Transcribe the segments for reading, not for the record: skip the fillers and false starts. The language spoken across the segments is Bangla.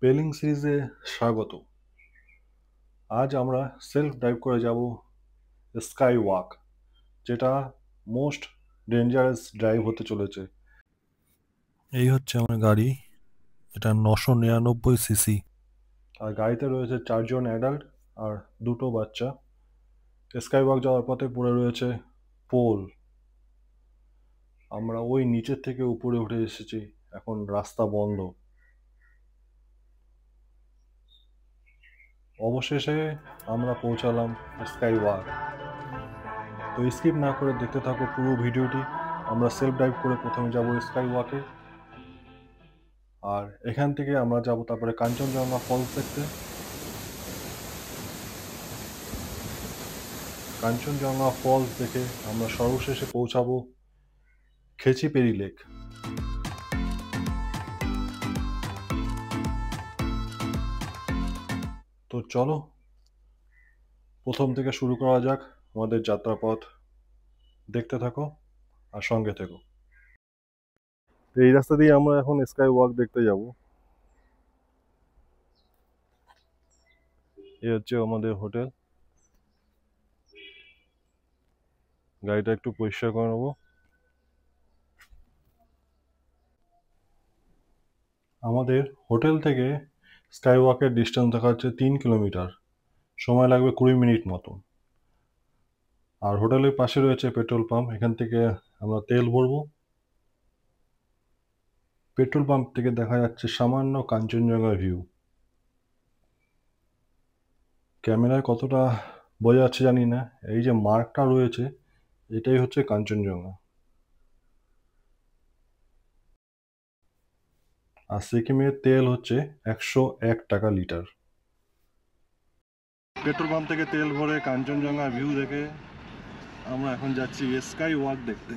পেলিং সিরিজে স্বাগত। আজ আমরা সেলফ ড্রাইভ করে যাব স্কাই ওয়াক, যেটা মোস্ট ডেঞ্জারাস ড্রাইভ হতে চলেছে। এই হচ্ছে আমার গাড়ি, এটা 999 সিসি, আর গাড়িতে রয়েছে 4জন অ্যাডাল্ট আর 2টো বাচ্চা। স্কাই ওয়াক যাওয়ার পথে পড়ে রয়েছে পোল। আমরা ওই নিচের থেকে উপরে উঠে এসেছি, এখন রাস্তা বন্ধ। অবশেষে আমরা পৌঁছালাম স্কাই ওয়াক। তো স্কিপ না করে দেখতে থাকো পুরো ভিডিওটি। আমরা সেলফ ড্রাইভ করে প্রথমে যাব স্কাই ওয়াকে, আর এখান থেকে আমরা যাব তারপরে কাঞ্চনজঙ্ঘা ফলস দেখতে। কাঞ্চনজঙ্ঘা ফলস দেখে আমরা সর্বশেষে পৌঁছাবো খেচিপেরি লেক। তো চলো প্রথম থেকে শুরু করা যাক আমাদের যাত্রাপথ। দেখতে থাকো আর সঙ্গে থেকো। এই রাস্তা দিয়ে আমরা এখন স্কাই ওয়াক দেখতে যাব। এই হচ্ছে আমাদের হোটেল। গাড়িটা একটু পরিষ্কার করে নেবো। আমাদের হোটেল থেকে স্কাই ওয়াকের ডিস্টেন্স দেখা যাচ্ছে 3 কিলোমিটার, সময় লাগবে 20 মিনিট মতো। আর হোটেলের পাশে রয়েছে পেট্রোল পাম্প, এখান থেকে আমরা তেল ভরবো। পেট্রোল পাম্প থেকে দেখা যাচ্ছে সামান্য কাঞ্চনজঙ্ঘা ভিউ। ক্যামেরায় কতটা বোঝা যাচ্ছে জানি না, এই যে মার্কটা রয়েছে এটাই হচ্ছে কাঞ্চনজঙ্ঘা। আর সিকিমের তেল হচ্ছে 101 টাকা লিটার। পেট্রোল পাম্প থেকে তেল ভরে কাঞ্চনজঙ্ঘা ভিউ দেখে আমরা এখন যাচ্ছি স্কাই ওয়াক দেখতে।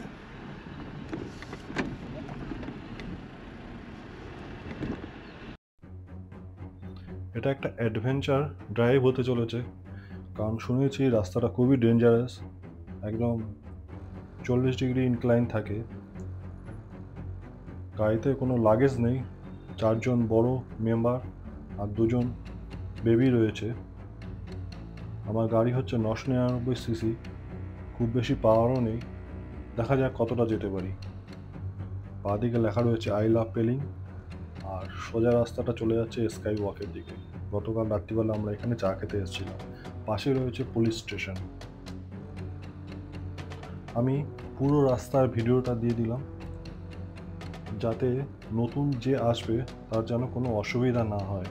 এটা একটা অ্যাডভেঞ্চার ড্রাইভ হতে চলেছে, কারণ শুনেছি রাস্তাটা খুবই ডেঞ্জারাস, একদম 40 ডিগ্রি ইনক্লাইন থাকে। গাড়িতে কোনো লাগেজ নেই, 4জন বড় মেম্বার আর 2জন বেবি রয়েছে। আমার গাড়ি হচ্ছে 999 সিসি, খুব বেশি পাওয়ারও নেই, দেখা যাক কতটা যেতে পারি। বাঁদিকে লেখা রয়েছে আই লাভ পেলিং, আর সোজা রাস্তাটা চলে যাচ্ছে স্কাই ওয়াকের দিকে। গতকাল রাত্রিবেলা আমরা এখানে চা খেতে এসেছিলাম। পাশে রয়েছে পুলিশ স্টেশন। আমি পুরো রাস্তার ভিডিওটা দিয়ে দিলাম, যাতে নতুন যে আসবে তার যেন কোনো অসুবিধা না হয়,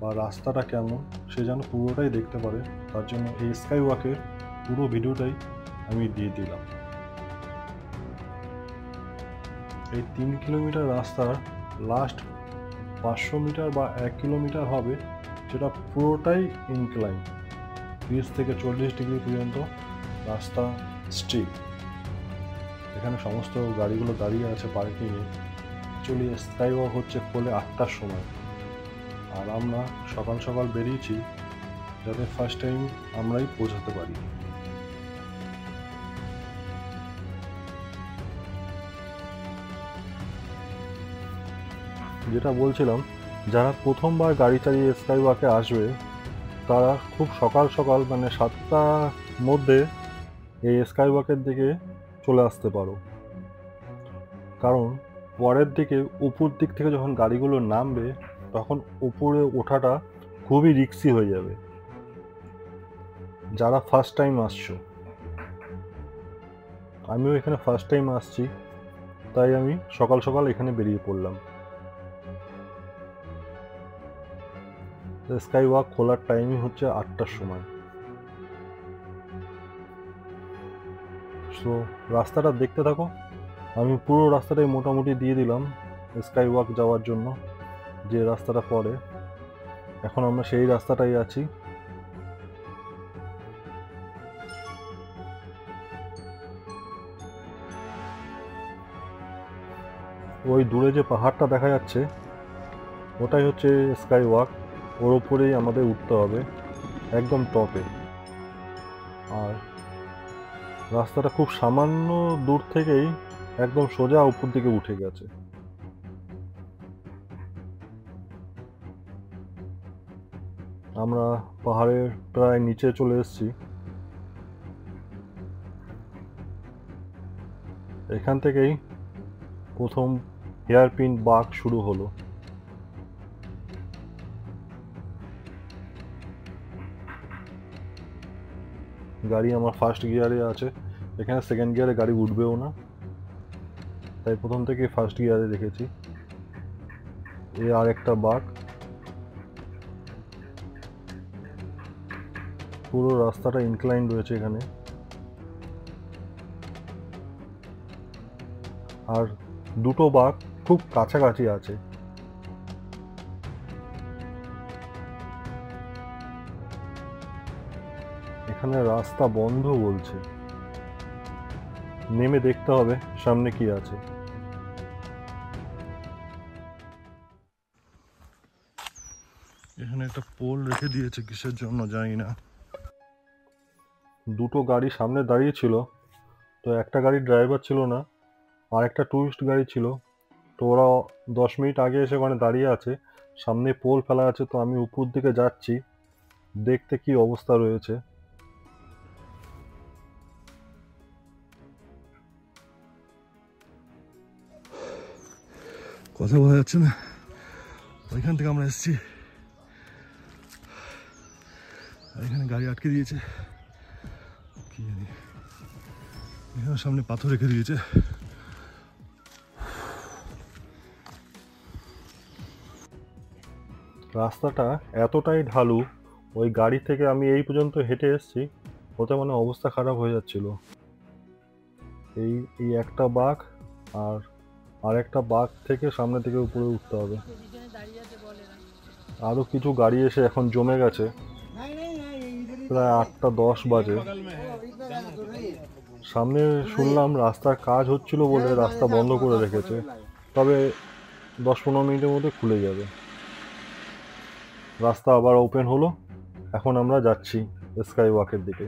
বা রাস্তাটা কেমন সে যেন পুরোটাই দেখতে পারে। তার জন্য এই স্কাই ওয়াকের পুরো ভিডিওটাই আমি দিয়ে দিলাম। এই 3 কিলোমিটার রাস্তার লাস্ট 500 মিটার বা 1 কিলোমিটার হবে, যেটা পুরোটাই ইনক্লাইন। 30 থেকে 40 ডিগ্রি পর্যন্ত রাস্তা স্ট্রিট। এখানে সমস্ত গাড়িগুলো দাঁড়িয়ে আছে পার্কিংয়ে। অ্যাকচুয়ালি স্কাই ওয়াক হচ্ছে খোলে 8টার সময়, আর আমরা সকাল সকাল বেরিয়েছি যাতে ফার্স্ট টাইম আমরাই পৌঁছাতে পারি। যেটা বলছিলাম, যারা প্রথমবার গাড়ি চালিয়ে স্কাই ওয়াকে আসবে তারা খুব সকাল সকাল মানে 7টার মধ্যে এই স্কাই ওয়াকের দিকে চলে আসতে পারো, কারণ পরের দিকে উপর দিক থেকে যখন গাড়িগুলো নামবে তখন উপরে ওঠাটা খুবই রিস্কি হয়ে যাবে। যারা ফার্স্ট টাইম আসছো, আমিও এখানে ফার্স্ট টাইম আসছি, তাই আমি সকাল সকাল এখানে বেরিয়ে পড়লাম। স্কাই ওয়াক খোলার টাইমই হচ্ছে 8টার সময়। সো রাস্তাটা দেখতে থাকো। আমি পুরো রাস্তাটাই মোটামুটি দিয়ে দিলাম স্কাই ওয়াক যাওয়ার জন্য, যে রাস্তাটা পড়ে। এখন আমরা সেই রাস্তাটাই আছি। ওই দূরে যে পাহাড়টা দেখা যাচ্ছে ওটাই হচ্ছে স্কাই ওয়াক, ওর উপরেই আমাদের উঠতে হবে একদম টপে। আর রাস্তাটা খুব সামান্য দূর থেকেই একদম সোজা উপর দিকে উঠে গেছে। আমরা পাহাড়ের প্রায় নিচে চলে এসেছি। এখান থেকেই প্রথম হেয়ারপিন বাঁক শুরু হলো। গাড়ি আমার ফার্স্ট গিয়ারে আছে, এখানে সেকেন্ড গিয়ারে গাড়ি উঠবেও না, তাই প্রথম থেকে ফার্স্ট গিয়ারে রেখেছি। আর একটা বাঁক, পুরো রাস্তাটা ইনক্লাইন রয়েছে এখানে। আর দুটো বাঁক খুব কাছাকাছি আছে। এখানে রাস্তা বন্ধ বলছে, নেমে দেখতে হবে সামনে কি আছে। এখানে একটা পোল রেখে দিয়েছে, কিসের জন্য জানি না। দুটো গাড়ি সামনে দাঁড়িয়ে ছিল, তো একটা গাড়ির ড্রাইভার ছিল না, আর একটা টুরিস্ট গাড়ি ছিল। তো ওরা 10 মিনিট আগে এসে ওখানে দাঁড়িয়ে আছে, সামনে পোল ফেলা আছে। তো আমি উপর দিকে যাচ্ছি দেখতে কি অবস্থা রয়েছে। কথা বলা যাচ্ছে না, ওইখান থেকে আমরা এসেছি। এখানে গাড়ি আটকে দিয়েছে, কি জানি, এখানে সামনে পাথর রেখে দিয়েছে। রাস্তাটা এতটাই ঢালু, ওই গাড়ি থেকে আমি এই পর্যন্ত হেঁটে এসেছি, ওতে মানে অবস্থা খারাপ হয়ে যাচ্ছিল। এই একটা বাঁক আর একটা বাঁক থেকে সামনে থেকে উপরে উঠতে হবে। আরো কিছু গাড়ি এসে এখন জমে গেছে, প্রায় 8টা 10 বাজে। সামনে শুনলাম রাস্তার কাজ হচ্ছিল বলে রাস্তা বন্ধ করে রেখেছে, তবে 10-15 মিনিটের মধ্যে খুলে যাবে। রাস্তা আবার ওপেন হলো, এখন আমরা যাচ্ছি স্কাই ওয়াকের দিকে।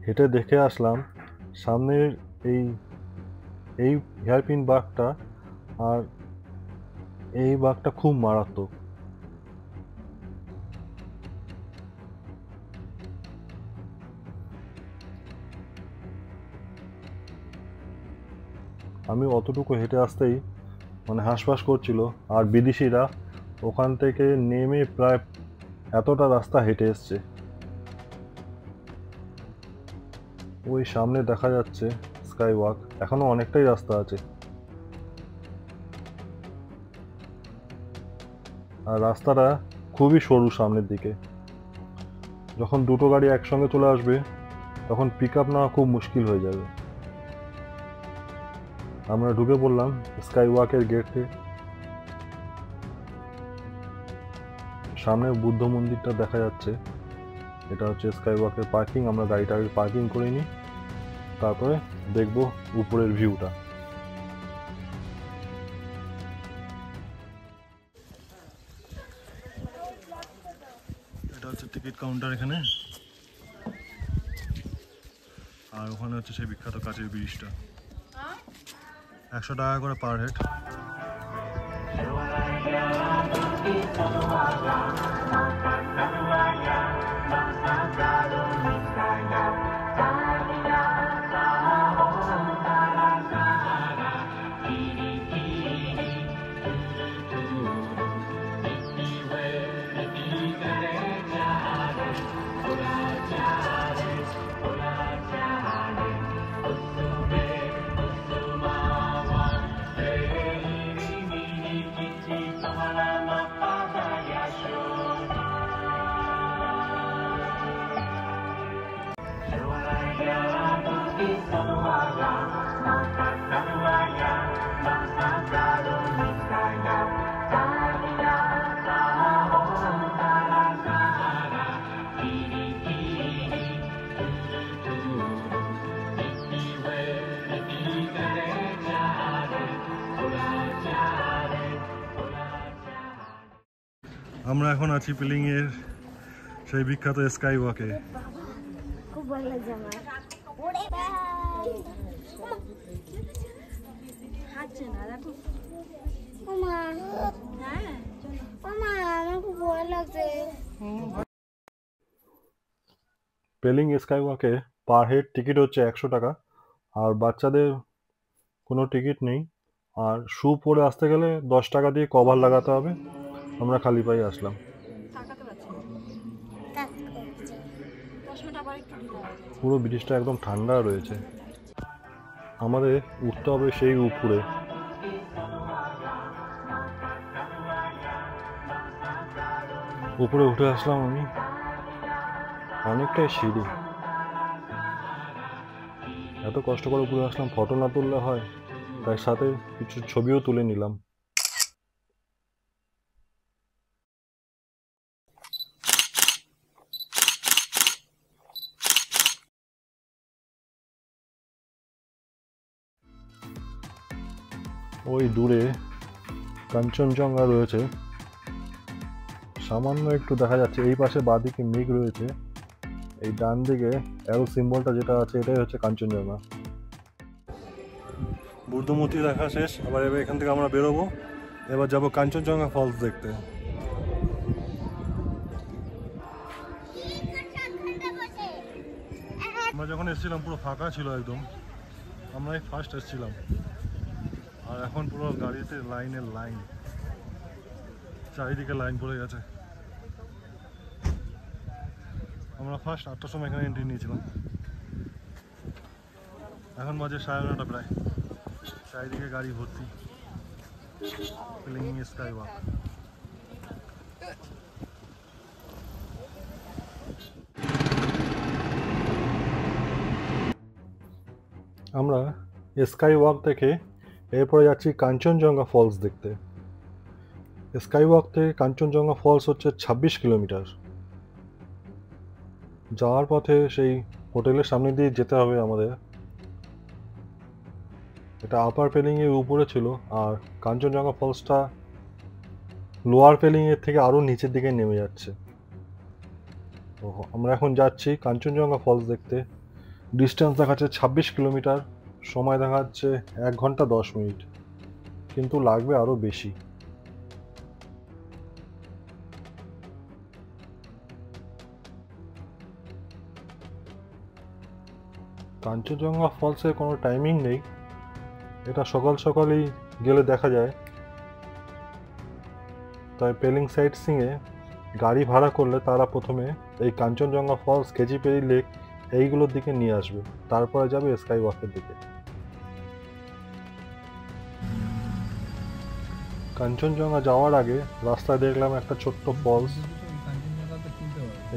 হেঁটে দেখে আসলাম সামনের এই হেয়ারপিন বাঁকটা, আর এই বাঁকটা খুব মারাত্মক। আমি অতটুকু হেঁটে আসতেই মানে হাঁসফাঁস করছিল, আর বিদেশিরা ওখান থেকে নেমে প্রায় এতটা রাস্তা হেঁটে এসছে। ওই সামনে দেখা যাচ্ছে স্কাই ওয়াক, এখনো অনেকটাই রাস্তা আছে। আর রাস্তাটা খুবই সরু সামনের দিকে, যখন দুটো গাড়ি একসঙ্গে চলে আসবে তখন পিক আপ নেওয়া খুব মুশকিল হয়ে যাবে। আমরা ঢুকে পড়লাম স্কাই ওয়াকের গেটে। সামনে বুদ্ধ মন্দিরটা দেখা যাচ্ছে, এটা হচ্ছে স্কাই ওয়াকের পার্কিং। আমরা গাড়িটাকে পার্কিং করে নিই, তারপরে দেখব উপরের ভিউটা। এটা হচ্ছে টিকিট কাউন্টার এখানে, আর ওখানে হচ্ছে সেই বিখ্যাত কাচের ব্রিজটা। 100 টাকা করে পার হেড। আমরা এখন আছি পিলিং এর সেই বিখ্যাত স্কাই ওয়াকে। খুব ভালো লাগছে আমার। হাঁটছে না দেখো। ওমা, হ্যাঁ, ওমা, আমার খুব ভয় লাগছে। লাগছে। পেলিং স্কাই ওয়াকে পার হেড টিকিট হচ্ছে 100 টাকা, আর বাচ্চাদের কোনো টিকিট নেই। আর শু পরে আসতে গেলে 10 টাকা দিয়ে কভার লাগাতে হবে। আমরা খালি পায়ে আসলাম। পুরো ব্রিজটা একদম ঠান্ডা রয়েছে। আমাদের উঠতে হবে সেই উপরে। উপরে উঠে আসলাম আমি, অনেকটাই সিঁড়ি। এত কষ্ট করে উপরে আসলাম, ফটো না তুললে হয়, তার সাথে কিছু ছবিও তুলে নিলাম। ওই দূরে কাঞ্চনজঙ্ঘা রয়েছে, সামান্য একটু দেখা যাচ্ছে। এই পাশে বাঁদিকে মেঘ রয়েছে, এই ডান দিকে অ্যারো সিম্বলটা যেটা আছে এটাই হচ্ছে কাঞ্চনজঙ্ঘা। বুদ্ধমূর্তি দেখা শেষ, আবার এবার এখান থেকে আমরা বেরোবো। এবার যাবো কাঞ্চনজঙ্ঘা ফলস দেখতে। আমরা যখন এসেছিলাম পুরো ফাঁকা ছিল একদম, আমরাই ফার্স্ট এসেছিলাম। আর এখন পুরো গাড়িতে লাইনের লাইন, চারিদিকে লাইন পড়ে গেছে। আমরা ফার্স্ট 8টার সময় এখানে এন্ট্রি নিয়েছিলাম, এখন বাজে 9:30 প্রায়। চারিদিকে গাড়ি ভর্তি। Pelling sky walk. আমরা স্কাই ওয়াক থেকে এরপরে যাচ্ছি কাঞ্চনজঙ্ঘা ফলস দেখতে। স্কাই ওয়াক থেকে কাঞ্চনজঙ্ঘা ফলস হচ্ছে 26 কিলোমিটার। যাওয়ার পথে সেই হোটেলের সামনে দিয়ে যেতে হবে আমাদের। এটা আপার পেলিং এর উপরে ছিল, আর কাঞ্চনজঙ্ঘা ফলসটা লোয়ার পেলিং এর থেকে আরো নিচের দিকে নেমে যাচ্ছে। তো আমরা এখন যাচ্ছি কাঞ্চনজঙ্ঘা ফলস দেখতে। ডিস্টেন্স দেখাচ্ছে 26 কিলোমিটার, সময় দেখাচ্ছে 1 ঘন্টা 10 মিনিট, কিন্তু লাগবে আরো বেশি। কাঞ্চনজঙ্ঘা ফলসের কোনো টাইমিং নেই, এটা সকাল সকালই গেলে দেখা যায়। তাই পেলিং সাইট সিংয়ে গাড়ি ভাড়া করলে তারা প্রথমে এই কাঞ্চনজঙ্ঘা ফলস, কেজিপেরি লেক এইগুলোর দিকে নিয়ে আসবে, তারপরে যাবে স্কাই ওয়াকের দিকে। কাঞ্চনজঙ্ঘা যাওয়ার আগে রাস্তায় দেখলাম একটা ছোট্ট ফলস,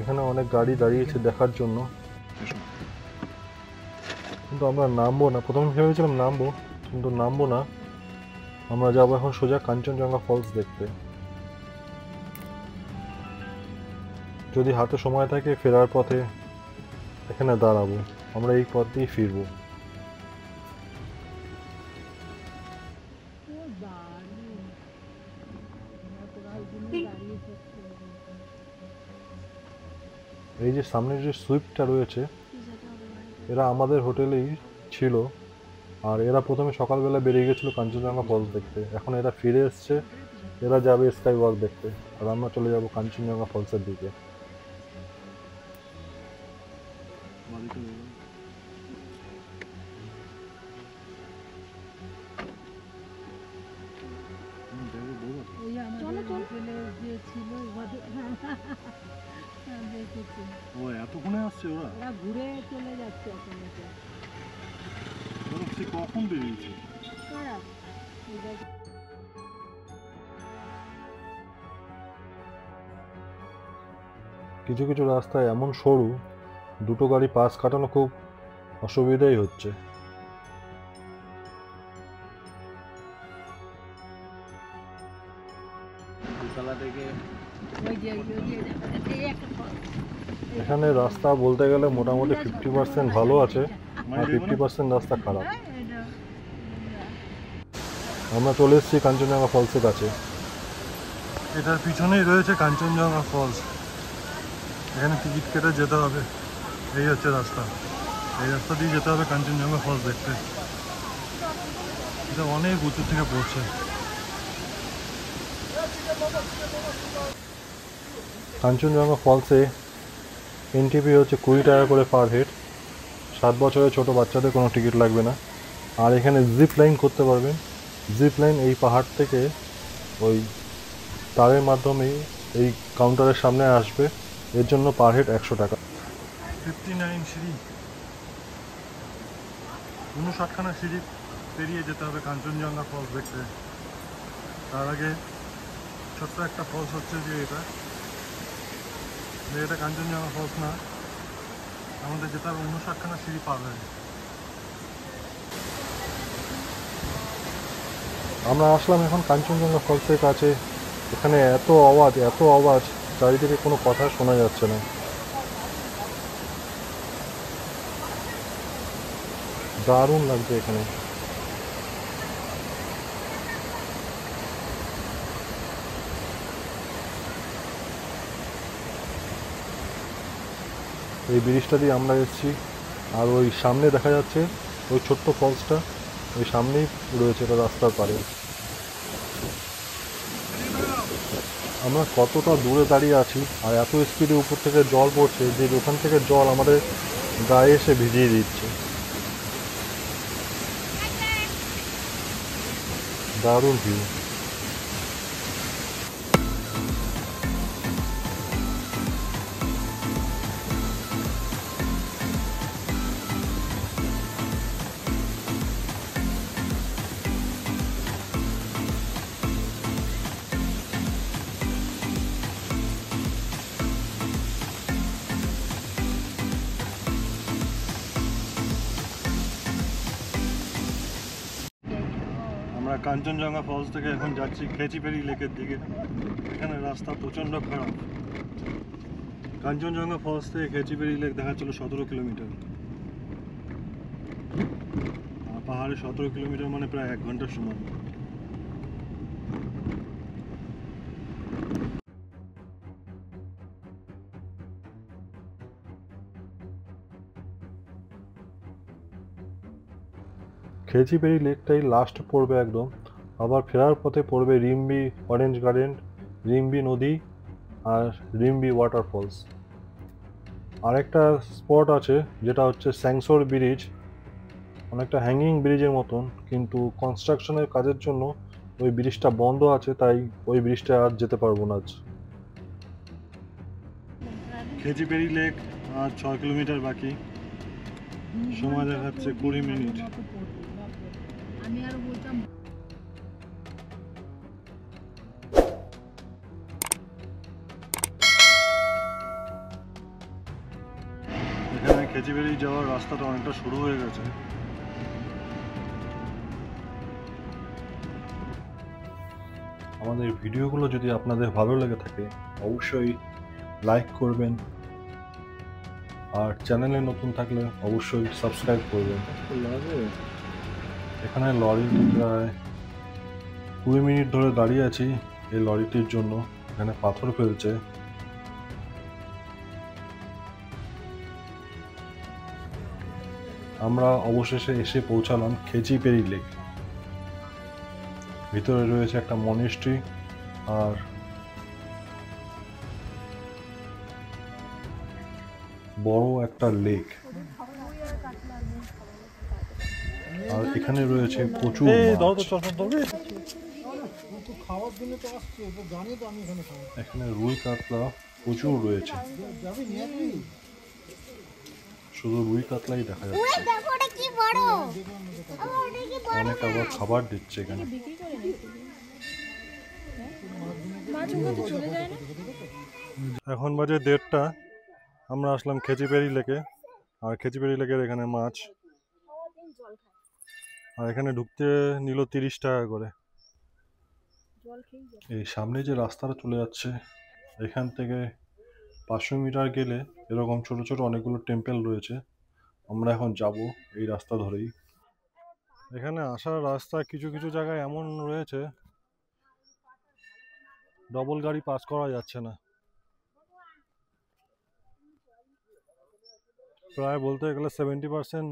এখানে অনেক গাড়ি দাঁড়িয়েছে দেখার জন্য, কিন্তু আমরা নামবো না। প্রথমে ভেবেছিলাম নামবো, কিন্তু নামবো না। আমরা যাবো এখন সোজা কাঞ্চনজঙ্ঘা ফলস দেখতে। যদি হাতে সময় থাকে ফেরার পথে এখানে দাঁড়াবো, আমরা এই পথ দিয়ে ফিরবো। এই যে সামনে যে সুইফটটা রয়েছে, এরা আমাদের হোটেলেই ছিল, আর এরা প্রথমে সকালবেলা বেরিয়ে গেছিল কাঞ্চনজঙ্ঘা ফলস দেখতে। এখন এরা ফিরে এসছে, এরা যাবে স্কাই ওয়াক দেখতে, আর আমরা চলে যাব কাঞ্চনজঙ্ঘা ফলসের দিকে। এতক্ষণে আসছে ওরা ঘুরে চলে যাচ্ছে কখন বেরিয়েছে? কিছু কিছু রাস্তায় এমন সরু, দুটো গাড়ি পাশ কাটানো খুব অসুবিধাই হচ্ছে। এখানে রাস্তা বলতে গেলে মোটামুটি 50% ভালো আছে, আর 50% রাস্তা খারাপ। আমরা চলে এসেছি কাঞ্চনজঙ্ঘা ফলসের কাছে। এটার পিছনেই রয়েছে কাঞ্চনজঙ্ঘা ফলস। এখানে টিকিট কেটে যেতে হবে, এই হচ্ছে রাস্তা। এই রাস্তা দিয়ে যেতে হবে কাঞ্চনজঙ্ঘা ফলস দেখতে। এটা অনেক উঁচু থেকে পড়ছে। কাঞ্চনজঙ্ঘা ফলসে এন্ট্রি হচ্ছে 20 টাকা করে পার হেড। 7 বছরের ছোট বাচ্চাদের কোনো টিকিট লাগবে না। আর এখানে জিপ লাইন করতে পারবেন। জিপ লাইন এই পাহাড় থেকে ওই তারের মাধ্যমে এই কাউন্টারের সামনে আসবে, এর জন্য পার হেড 100 টাকা। 59 সিঁড়ি, 59খানা সিঁড়ি পেরিয়ে যেতে হবে কাঞ্চনজঙ্ঘা ফলস দেখতে। তার আগে ছোট্ট একটা ফলস হচ্ছে যে এটা কাঞ্চনজঙ্ঘা ফলস না, আমাদের যেতে হবে 59খানা সিঁড়ি পার হয়ে। আমরা আসলাম এখন কাঞ্চনজঙ্ঘা ফলসের কাছে। এখানে এত আওয়াজ, চারিদিকে কোনো কথা শোনা যাচ্ছে না। দারুণ লাগছে এখানে। এই ব্রিজটা দিয়ে আমরা এসেছি, আর ওই সামনে দেখা যাচ্ছে ওই ছোট্ট ফলসটা, ওই সামনেই রয়েছে এটা রাস্তার পারে। আমরা কতটা দূরে দাঁড়িয়ে আছি, আর এত স্পিডে উপর থেকে জল পড়ছে যে ওখান থেকে জল আমাদের গায়ে এসে ভিজিয়ে দিচ্ছে। দারুণ ভিউ। আমরা কাঞ্চনজঙ্ঘা ফলস থেকে এখন যাচ্ছি খেচিপেরি লেকের দিকে। এখানে রাস্তা প্রচণ্ড খারাপ। কাঞ্চনজঙ্ঘা ফলস থেকে খেচিপেরি লেক দেখাচ্ছিল 17 কিলোমিটার, আর পাহাড়ে 17 কিলোমিটার মানে প্রায় 1 ঘন্টার সমান। খেচিপেরি লেকটাই লাস্ট পড়বে একদম, আবার ফেরার পথে পড়বে রিম্বি অরেঞ্জ গার্ডেন, রিম্বি নদী আর রিম্বি ওয়াটারফলস। আরেকটা স্পট আছে যেটা হচ্ছে স্যাংসোর ব্রিজ, অনেকটা হ্যাঙ্গিং ব্রিজের মতন, কিন্তু কনস্ট্রাকশনের কাজের জন্য ওই ব্রিজটা বন্ধ আছে, তাই ওই ব্রিজটা আর যেতে পারবো না আজ। খেচিপেরি লেক আর 6 কিলোমিটার বাকি, সময় দেখাচ্ছে 20 মিনিট। আমি আর বলতাম এখানে খেচিপেরি যাওয়ার রাস্তাটা অনেকটা শুরু হয়ে গেছে। আমাদের ভিডিওগুলো যদি আপনাদের ভালো লেগে থাকে অবশ্যই লাইক করবেন, আর চ্যানেলে নতুন থাকলে অবশ্যই সাবস্ক্রাইব করবেন। এখানে লরিটি প্রায় 20 মিনিট ধরে দাঁড়িয়ে আছি এই লরিটির জন্য, এখানে পাথর ফেলছে। আমরা অবশেষে এসে পৌঁছালাম খেচিপেরি লেক। ভিতরে রয়েছে একটা মনেস্ট্রি আর বড় একটা লেক, আর এখানে রয়েছে প্রচুর মাছ। এখানে রুই কাতলা প্রচুর রয়েছে, শুধু রুই কাতলাই দেখা যাচ্ছে। অনেক আবার খাবার দিচ্ছে এখানে। এখন বাজে 1:30, আমরা আসলাম খেচিপেরি লেকে, আর খেচিপেরি লেকের এখানে মাছ, আর এখানে ঢুকতে নিল 30 টাকা করে। এই সামনে যে রাস্তাটা চলে যাচ্ছে, এখান থেকে 500 মিটার গেলে এরকম ছোট ছোট অনেকগুলো টেম্পল রয়েছে। আমরা এখন যাব এই রাস্তা ধরেই। এখানে আসার রাস্তা কিছু কিছু জায়গায় এমন রয়েছে ডবল গাড়ি পাস করা যাচ্ছে না। প্রায় বলতে গেলে 70%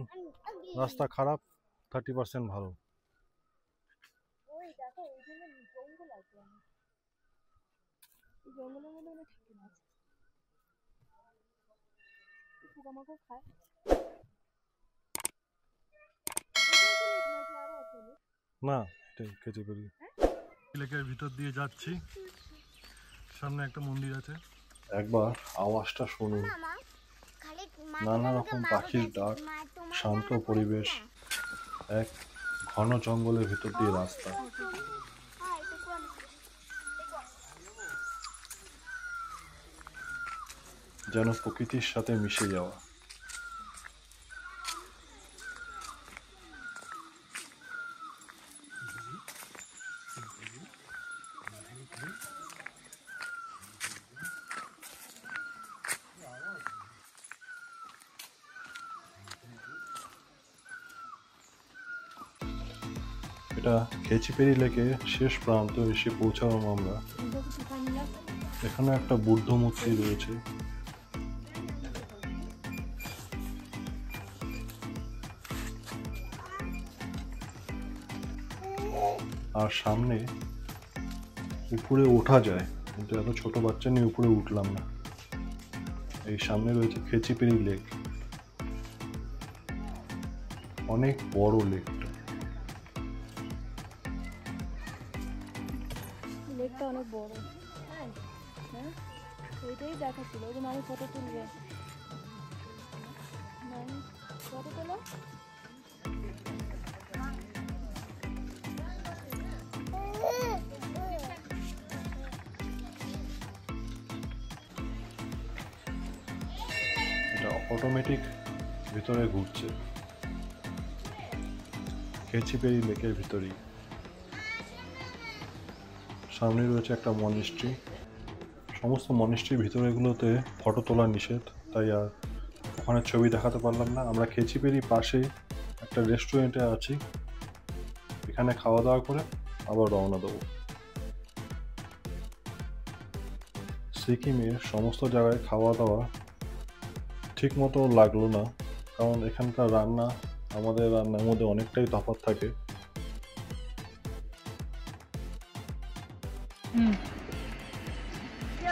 রাস্তা খারাপ, 30% ভালো। জঙ্গলের মধ্যে অনেক থাকে মাছ পোকামাকড় খায় না এটাই কেচিপেরি লেকের ভিতর দিয়ে যাচ্ছি সামনে একটা মন্দির আছে একবার আওয়াজটা শুনুন নানা রকম পাখির ডাক শান্ত পরিবেশ এক ঘন জঙ্গলের ভিতর দিয়ে রাস্তা যেন প্রকৃতির সাথে মিশে যাওয়া এটা খেচিপেরি লেকে শেষ প্রান্ত এসে পৌঁছালাম আমরা এখানে একটা বুদ্ধ মূর্তি রয়েছে আর সামনে উপরে ওঠা যায় কিন্তু এত ছোট বাচ্চা নিয়ে উপরে উঠলাম না এই সামনে রয়েছে খেচিপেরি লেক অনেক বড় লেকটা লেকটা অনেক বড় হ্যাঁ ওইটাই দেখাচ্ছিল ওই যে মানুষ ফটো তুলবে ফটো তোলো এটা অটোমেটিক ভিতরে ঘুরছে খেচিপেরি লেকের ভিতরেই সামনে রয়েছে একটা মনিস্ট্রি সমস্ত মনিস্ট্রির ভিতরেগুলোতে ফটো তোলা নিষেধ তাই আর ওখানে ছবি দেখাতে পারলাম না আমরা খেচিপেরি পাশে একটা রেস্টুরেন্টে আছি এখানে খাওয়া দাওয়া করে আবার রওনা দেবো সিকিমের সমস্ত জায়গায় খাওয়া দাওয়া ঠিক মতো লাগলো না কারণ এখানকার রান্না আমাদের রান্নার মধ্যে অনেকটাই তফাৎ থাকে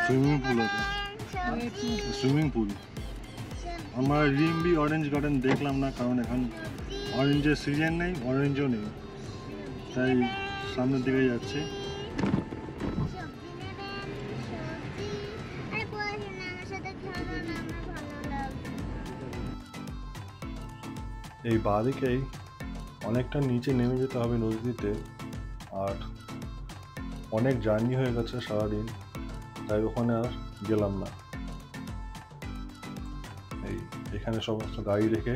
সুইমিং পুল আছে সুইমিং পুল আমরা রিম্বি অরেঞ্জ গার্ডেন দেখলাম না কারণ এখন অরেঞ্জের সিজন নেই অরেঞ্জও নেই তাই সামনের দিকে যাচ্ছি এই বাঁদিকেই অনেকটা নিচে নেমে যেতে হবে নদীতে আর অনেক জার্নি হয়ে গেছে সারাদিন তাই ওখানে আর গেলাম না এখানে সমস্ত গাড়ি রেখে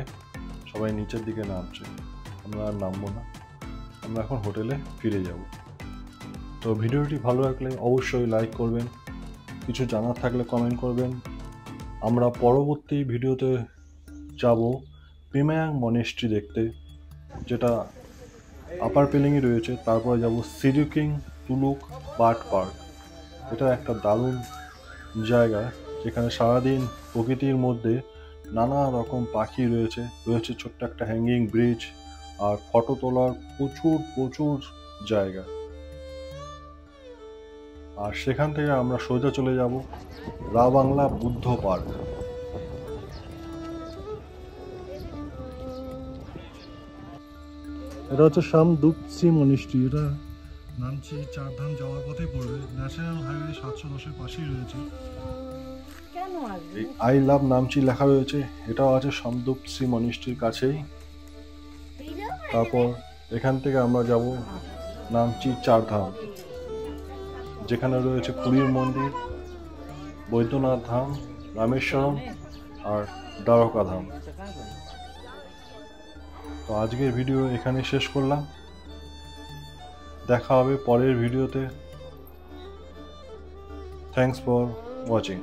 সবাই নিচের দিকে নামছে আমরা আর নামবো না আমরা এখন হোটেলে ফিরে যাব তো ভিডিওটি ভালো লাগলে অবশ্যই লাইক করবেন কিছু জানার থাকলে কমেন্ট করবেন আমরা পরবর্তী ভিডিওতে যাব প্রিমায়াং মনেস্ট্রি দেখতে যেটা আপার পেলিংয়ে রয়েছে তারপরে যাব সিরিকিং তুলুক বার্ড পার্ক এটা একটা দারুণ জায়গা যেখানে সারাদিন প্রকৃতির মধ্যে নানা রকম পাখি রয়েছে রয়েছে ছোট্ট একটা হ্যাঙ্গিং ব্রিজ আর ফটো তোলার প্রচুর জায়গা আর সেখান থেকে আমরা সোজা চলে যাব রা বাংলা বুদ্ধ পার্ক এটা হচ্ছে শামদুপসি মনিস্ট্রি এটা নামচি চারধাম যাওয়ার পথে পড়বে ন্যাশনাল হাইওয়ে 710-এর পাশেই রয়েছে আই লাভ নামচি লেখা রয়েছে এটাও আছে শামদুপসি মনিস্ট্রির কাছেই তারপর এখান থেকে আমরা যাব নামচি চারধাম যেখানে রয়েছে পুরীর মন্দির বৈদ্যনাথ ধাম রামেশ্বরম আর দ্বারকা ধাম তো আজকের ভিডিও এখানে শেষ করলাম দেখা হবে পরের ভিডিওতে থ্যাঙ্কস ফর ওয়াচিং